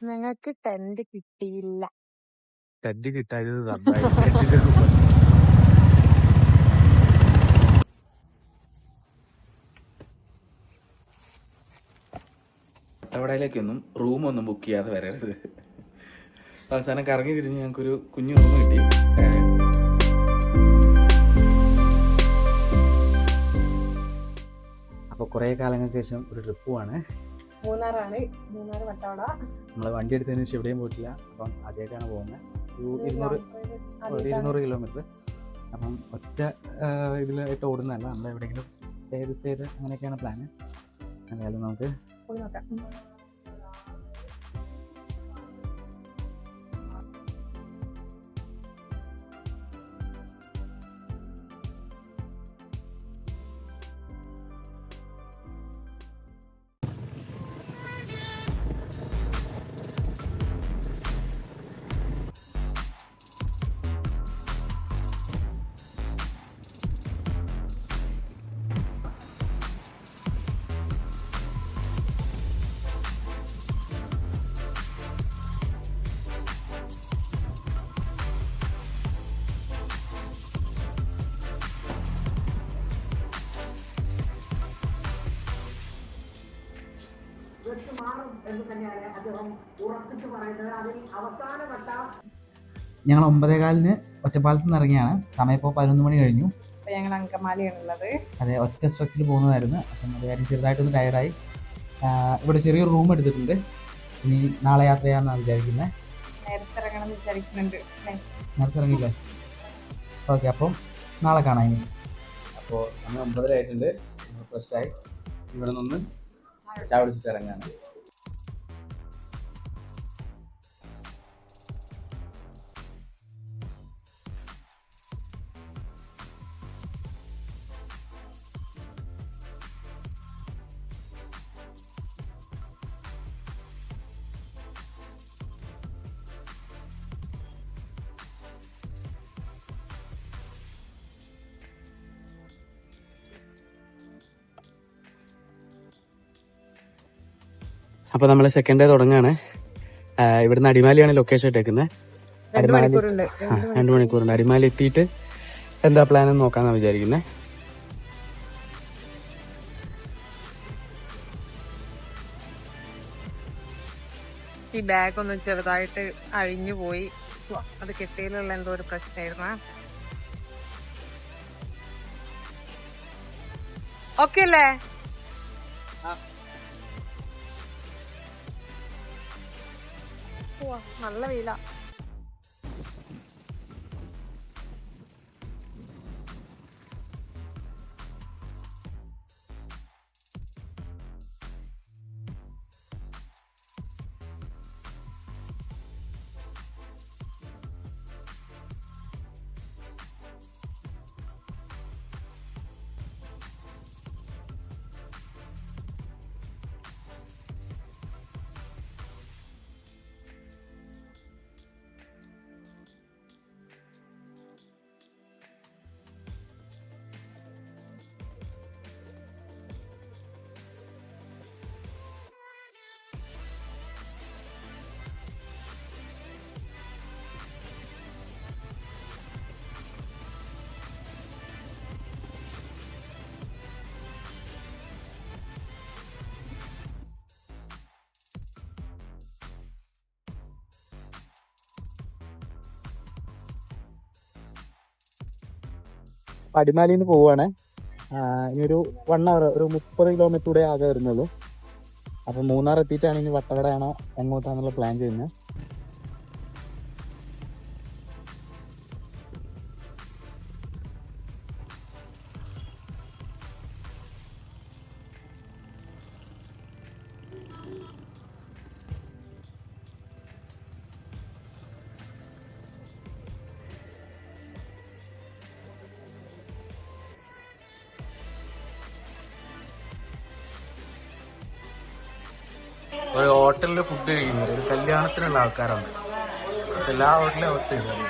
ഞങ്ങൾക്ക് ടെന്റ് കിട്ടിയില്ല. ടെന്റ് കിട്ടായത് നന്നായി. ടെന്റിന്റെ വട്ടവടയിലേക്കൊന്നും റൂമൊന്നും ബുക്ക് ചെയ്യാതെ വരരുത്. അവസാനം കറങ്ങി തിരിഞ്ഞ് ഞങ്ങൾക്കൊരു കുഞ്ഞു റൂം കിട്ടി. അപ്പോൾ കുറേ കാലങ്ങൾക്ക് ശേഷം ഒരു ട്രിപ്പ് പോവാണ്. മൂന്നാറാണ്. മൂന്നാർ വട്ടവട. നമ്മൾ വണ്ടി എടുത്തതിന് ശേഷം എവിടെയും പോയിട്ടില്ല. അപ്പം ആദ്യമായിട്ടാണ് പോകുന്നത്. ഒരു 200 കിലോമീറ്റർ. അപ്പം ഒറ്റ ഇതിലായിട്ട് ഓടുന്നതല്ല, നമ്മൾ എവിടെയെങ്കിലും സ്റ്റേ ചെയ്ത് അങ്ങനെയൊക്കെയാണ് പ്ലാന്. എന്തായാലും നമുക്ക് പോയി നോക്കാം. ഞങ്ങൾ 9:15 ഒറ്റപ്പാലത്ത് നിന്ന് ഇറങ്ങിയാണ്. സമയം ഇപ്പോൾ 11 മണി കഴിഞ്ഞു. ഞങ്ങൾ അങ്കമാലിയാണുള്ളത്. അതെ, ഒറ്റ സ്ട്രെച്ചിൽ പോകുന്നതായിരുന്നു. അപ്പം അത് കാര്യം ചെറുതായിട്ടൊന്ന് ടയർഡായി. ഇവിടെ ചെറിയൊരു റൂം എടുത്തിട്ടുണ്ട്. ഇനി നാളെ യാത്ര ചെയ്യാമെന്നാണ് വിചാരിക്കുന്നത്. നേരത്തെ ഇറങ്ങണം എന്ന് വിചാരിക്കുന്നുണ്ട്. നേരത്തെ ഇറങ്ങിയില്ലേ? ഓക്കെ, അപ്പം നാളെ കാണാം. ഇനി അപ്പോൾ സമയം 9:30 ആയിട്ടുണ്ട്. ഫ്രഷായി ഇവിടെ നിന്ന് ചായ കുടിച്ചിട്ട് ഇറങ്ങാണ്. അപ്പോൾ നമ്മൾ സെക്കൻഡ് ഡേ തുടങ്ങുകയാണ്. ഇവിടുന്ന് അടിമാലിയാണ് ലൊക്കേഷൻ ഇട്ടേക്കുന്നത്. 2 മണിക്കൂറുണ്ട്. അടിമാലി എത്തിയിട്ട് എന്താ പ്ലാൻ എന്ന് നോക്കാമെന്നാണ് വിചാരിക്കുന്നത്. ഈ ബാഗ് ഒന്ന് ചെറുതായിട്ട് അഴിഞ്ഞു പോയി. അത് കെട്ടിയിലുള്ള എന്തോ ഒരു പ്രശ്നമായിരുന്നു. ഓക്കെ അല്ലേ? നല്ല വെയില. അടിമാലിയിൽ നിന്ന് പോവുകയാണ്. ഇനി ഒരു 1 hour, ഒരു 30 കിലോമീറ്റർ കൂടെ ആകെ വരുന്നുള്ളൂ. അപ്പോൾ മൂന്നാർ എത്തിയിട്ടാണ് ഇനി വട്ടവടയാണോ എങ്ങോട്ടാണെന്നുള്ള പ്ലാൻ ചെയ്യുന്നത്. ഒരു ഹോട്ടലിൽ ഫുഡ് കഴിക്കുന്നത്, ഒരു കല്യാണത്തിനുള്ള ആൾക്കാരാണ്. എല്ലാ ഹോട്ടലിലും അവസ്ഥ ഇതാണ്.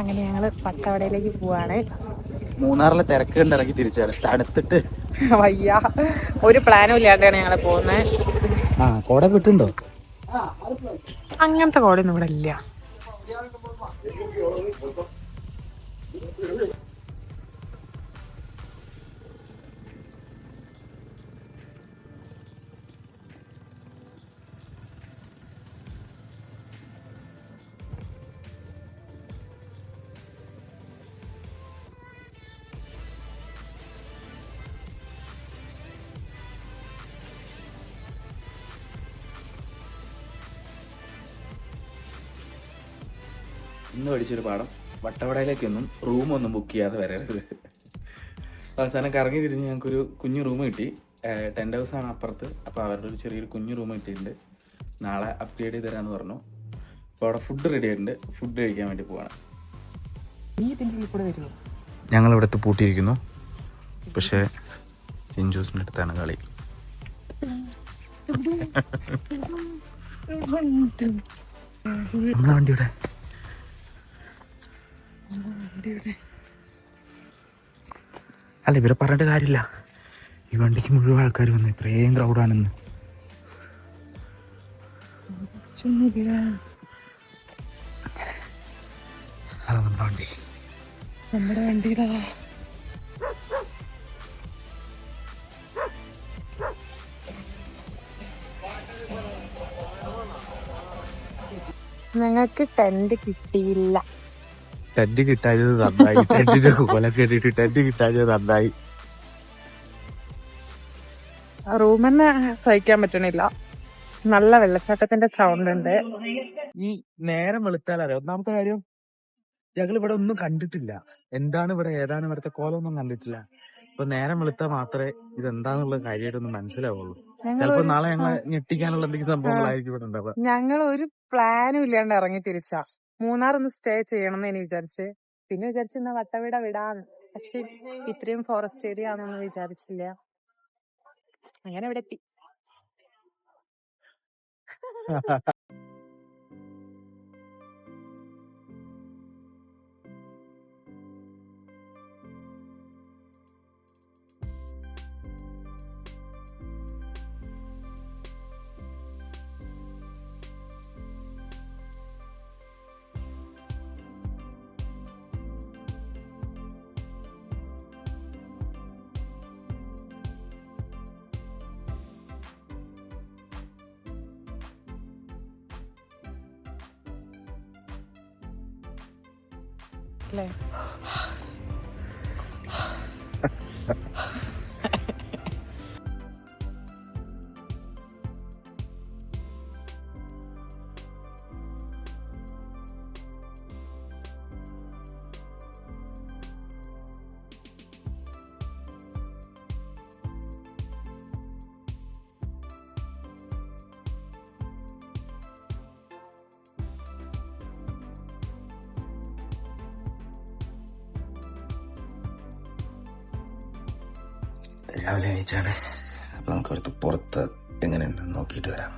അങ്ങനെ ഞങ്ങള് പട്ടവടയിലേക്ക് പോവാണ്. മൂന്നാറിലെ തിരക്ക് കണ്ട് ഇറങ്ങി തിരിച്ചാണ് തണുത്തിട്ട് വയ്യ. ഒരു പ്ലാനും ഇല്ലാണ്ടാണ് ഞങ്ങള് പോകുന്നത്. കോട കിട്ടുണ്ടോ? അങ്ങനത്തെ കോടയൊന്നും ഇവിടെ ഇല്ല. ഇന്ന് പഠിച്ചൊരു പാഠം, വട്ടവടയിലേക്കൊന്നും റൂമൊന്നും ബുക്ക് ചെയ്യാതെ വരരുത്. അവസാനം കറങ്ങി തിരിഞ്ഞ് ഞങ്ങൾക്കൊരു കുഞ്ഞു റൂം കിട്ടി. ടെൻ്റ് ഹൗസാണ് അപ്പുറത്ത്. അപ്പോൾ അവരുടെ ഒരു ചെറിയൊരു കുഞ്ഞു റൂം കിട്ടിയിട്ടുണ്ട്. നാളെ അപ്ഗ്രേഡ് ചെയ്ത് തരാമെന്ന് പറഞ്ഞു. അപ്പോൾ അവിടെ ഫുഡ് റെഡി ആയിട്ടുണ്ട്. ഫുഡ് കഴിക്കാൻ വേണ്ടി പോവാണ്. ഞങ്ങളിവിടുത്തെ പൂട്ടിയിരിക്കുന്നു. പക്ഷേ ചിഞ്ചൂസിൻ്റെ അടുത്താണ് കളി. നമ്മളെ വണ്ടിയുടെ അല്ല, ഇവരെ പറഞ്ഞിട്ട് കാര്യമില്ല. ഈ വണ്ടിക്ക് മുഴുവൻ ആൾക്കാർ വന്നു. ഇത്രയും ക്രൗഡാണെന്ന്. അതാ നമ്മുടെ വണ്ടിയിലാ. ഞങ്ങൾക്ക് ടെന്റ് കിട്ടിയില്ല. ടെന്റ് കിട്ടാഞ്ഞത് നന്നായി. ടെന്റിന്റെ കൊല കേട്ടിട്ട് ടെന്റ് കിട്ടാഞ്ഞത് നന്നായി. റൂമെന്നെ സഹിക്കാൻ പറ്റണില്ല. നല്ല വെള്ളച്ചാട്ടത്തിന്റെ സൗണ്ട് ഉണ്ട്. ഈ നേരം വെളുത്താലറിയാം. ഒന്നാമത്തെ കാര്യം, ഞങ്ങൾ ഇവിടെ ഒന്നും കണ്ടിട്ടില്ല. എന്താണ് ഇവിടെ, ഏതാണ് ഇവിടുത്തെ കോലമൊന്നും കണ്ടിട്ടില്ല. ഇപ്പൊ നേരം വെളുത്താൽ മാത്രമേ ഇതെന്താന്നുള്ള കാര്യമായിട്ടൊന്നും മനസ്സിലാവുള്ളൂ. ചിലപ്പോ നാളെ ഞങ്ങളെ ഞെട്ടിക്കാനുള്ള എന്തെങ്കിലും സംഭവങ്ങളായിരിക്കും ഇവിടെ ഉണ്ടാവുക. ഞങ്ങൾ ഒരു പ്ലാനും ഇല്ലാണ്ട് ഇറങ്ങി തിരിച്ചാ. മൂന്നാർ ഒന്ന് സ്റ്റേ ചെയ്യണം എന്ന് വിചാരിച്ച്. പിന്നെ വിചാരിച്ചു എന്നാ വട്ടവിട വിടാന്ന്. പക്ഷെ ഇത്രയും ഫോറസ്റ്റ് ഏരിയ ആണെന്നൊന്നും വിചാരിച്ചില്ല. അങ്ങനെ ഇവിടെ എത്തി. അല്ലേ രാവിലെ എണീറ്റാണ്. അപ്പൊ നമുക്ക് അടുത്ത് പുറത്ത് എങ്ങനെയുണ്ടെന്ന് നോക്കിയിട്ട് വരാം.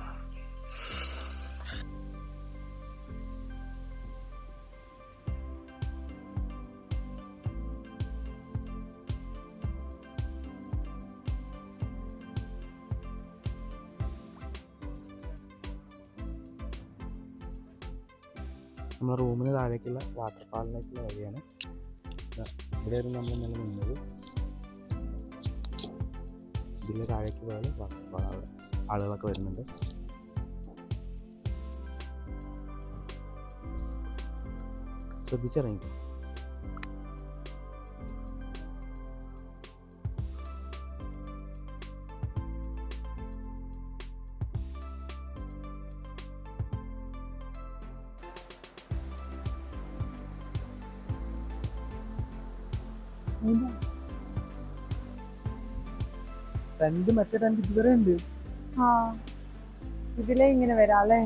നമ്മുടെ റൂമിന് താഴേക്കുള്ള വാട്ടർഫാളിലേക്കുള്ള വഴിയാണ്. ഇവിടെയായിരുന്നു നമ്മൾ ഇന്നലെ നിന്നത്. ഇതിൻ്റെ താഴേക്ക് പോയാൽ വാട്ടർഫാൾ, അവിടെ ആളുകളൊക്കെ വരുന്നുണ്ട്. ശ്രദ്ധിച്ചിറങ്ങിക്കോ. ടെന്റ് മറ്റേ ടെന്റ് ഇതുവരെ ഉണ്ട്. ഇതിലേ ഇങ്ങനെ വരാം അല്ലേ?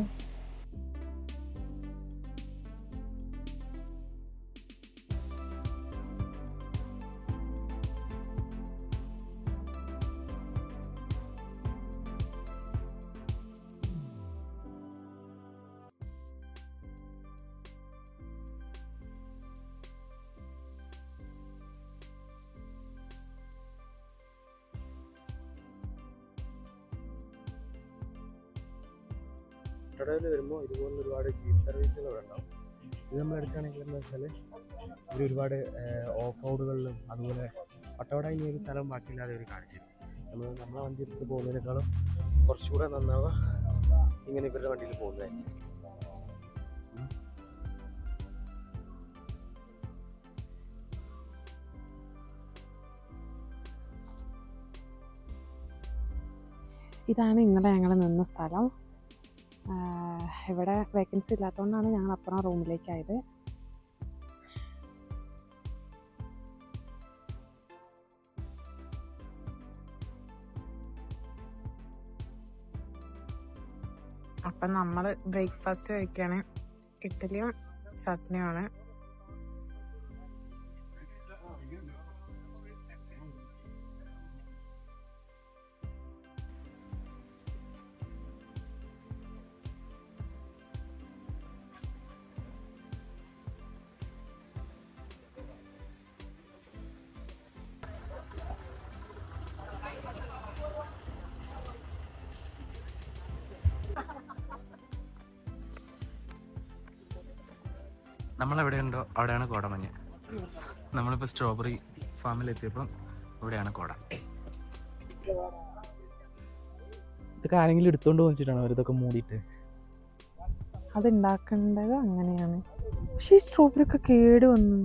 വട്ടവടയിൽ വരുമ്പോൾ ഇതുപോലുള്ള ഒരുപാട് ജീപ്പ് സർവീസുകൾ ഇവിടെ ഉണ്ടാവും. ഇത് നമ്മൾ എടുക്കുകയാണെങ്കിൽ എന്ന് വെച്ചാൽ ഇവർ ഒരുപാട് ഓഫ് റോഡുകളിലും അതുപോലെ വട്ടവട ഇനി ഒരു സ്ഥലം ബാക്കിയില്ലാതെ ഒരു കാണിച്ചു നമ്മളെ വണ്ടി എടുത്ത് പോകുന്നതിനേക്കാളും കുറച്ചുകൂടെ നന്നാവുക ഇങ്ങനെ ഇവരുടെ വണ്ടിയിൽ പോകുന്നതായിരിക്കും. ഇതാണ് ഇന്നലെ ഞങ്ങൾ നിന്ന സ്ഥലം. ഇവിടെ വേക്കൻസി ഇല്ലാത്തതുകൊണ്ടാണ് ഞങ്ങൾ അപ്പുറം റൂമിലേക്കായത്. അപ്പം നമ്മൾ ബ്രേക്ക്ഫാസ്റ്റ് കഴിക്കുകയാണ്. ഇഡ്ഡലിയും ചട്നിയുമാണ്. നമ്മളെവിടെയുണ്ടോ അവിടെയാണ് കോടമഞ്ഞ്. നമ്മളിപ്പോൾ സ്ട്രോബെറി ഫാമിലെത്തിയപ്പോൾ ഇവിടെയാണ് കോട. ഇതൊക്കെ ആരെങ്കിലും എടുത്തോണ്ട് വെച്ചിട്ടാണ് അവരിതൊക്കെ മൂടിയിട്ട്. അതുണ്ടാക്കേണ്ടത് അങ്ങനെയാണ്. പക്ഷേ ഈ സ്ട്രോബെറി ഒക്കെ കേട് വന്നു.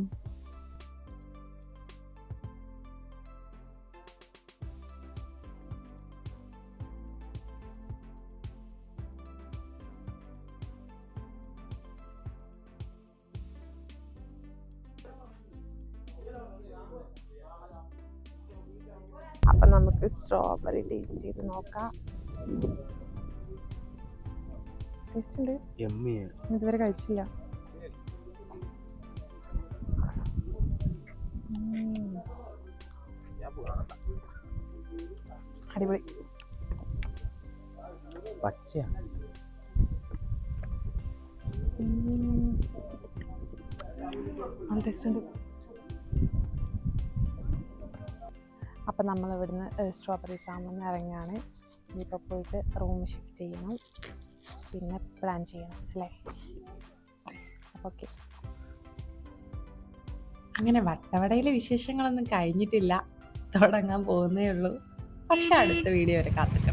അപ്പം നമുക്ക് സ്ട്രോബെറി ടേസ്റ്റ് ചെയ്ത് നോക്കാം. ടേസ്റ്റ് ഉണ്ട്. ഇതുവരെ കഴിച്ചില്ല. അടിപൊളി. പച്ചയാണ്. നല്ല ടേസ്റ്റ് ഉണ്ട്. അപ്പം നമ്മൾ ഇവിടുന്ന് സ്ട്രോബെറി ഫാമിൽ നിന്ന് ഇറങ്ങിയാണ്. ഇനിയിപ്പോൾ പോയിട്ട് റൂം ഷിഫ്റ്റ് ചെയ്യണം, പിന്നെ പ്ലാൻ ചെയ്യണം അല്ലേ. ഓക്കെ. അങ്ങനെ വട്ടവടയിലെ വിശേഷങ്ങളൊന്നും കഴിഞ്ഞിട്ടില്ല, തുടങ്ങാൻ പോകുന്നേ ഉള്ളൂ. പക്ഷെ അടുത്ത വീഡിയോ വരെ കാത്തിക്കണം.